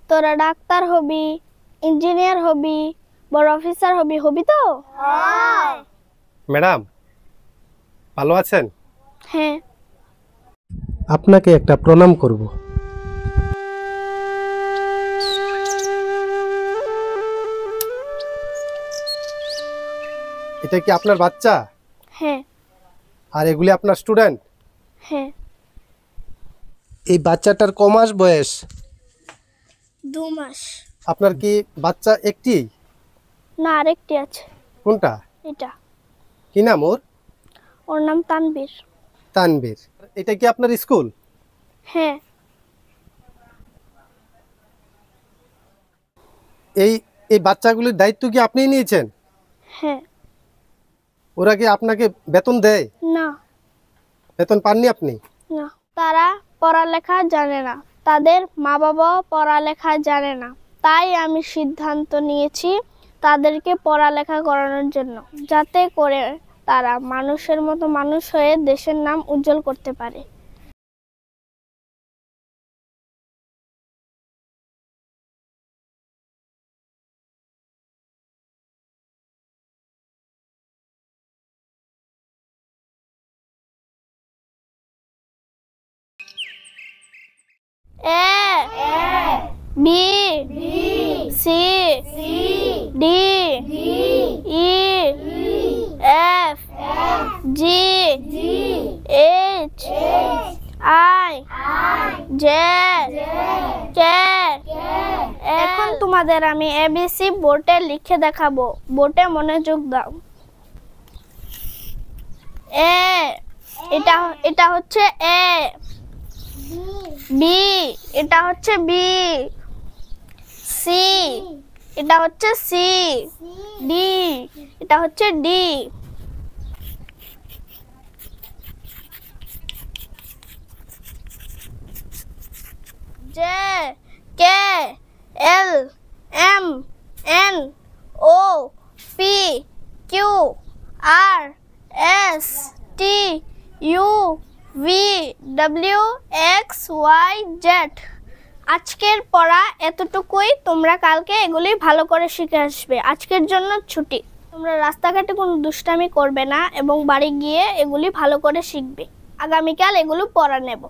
তোরা ডাক্তার হবি, ইঞ্জিনিয়ার হবি, বড় অফিসার হবি, হবি তো? ম্যাডাম ভালো আছেন? হ্যাঁ। আপনাকে একটা প্রণাম করব। এটা কি আপনার বাচ্চা? হ্যাঁ। আর এগুলি আপনার স্টুডেন্ট? হ্যাঁ। এই বাচ্চাটার ক মাস বয়স? 2 মাস। আপনার কি বাচ্চা একটি? না, আরেকটি আছে। কোনটা? এটা। কি নাম ওর? ওর নাম তানবীর। তানবীর। এটা কি আপনার স্কুল? হ্যাঁ। এই এই বাচ্চাগুলির দায়িত্ব কি আপনিই নিয়েছেন? হ্যাঁ। ওরা কি আপনাকে বেতন দেয়? না। বেতন পাননি আপনি? না। তারা পড়ালেখা জানে না, তাদের মা বাবাও পড়ালেখা জানে না, তাই আমি সিদ্ধান্ত নিয়েছি তাদেরকে পড়ালেখা করানোর জন্য, যাতে করে তারা মানুষের মতো মানুষ হয়ে দেশের নাম উজ্জ্বল করতে পারে। A B C D E F G H I J K। এখন তোমাদের আমি ABC বোর্ডে লিখে দেখাবো, বোর্ডে মনোযোগ দাও। এ এটা হচ্ছে এ। বি এটা হচ্ছে বি। সি এটা হচ্ছে সি। ডি এটা হচ্ছে D. J K L M N O P Q R S T U V W X Y Z. আজকের পড়া এতটুকুই, তোমরা কালকে এগুলি ভালো করে শিখে আসবে। আজকের জন্য ছুটি। তোমরা রাস্তাঘাটে কোনো দুষ্টামি করবে না এবং বাড়ি গিয়ে এগুলি ভালো করে শিখবে। আগামীকাল এগুলো পড়া নেব।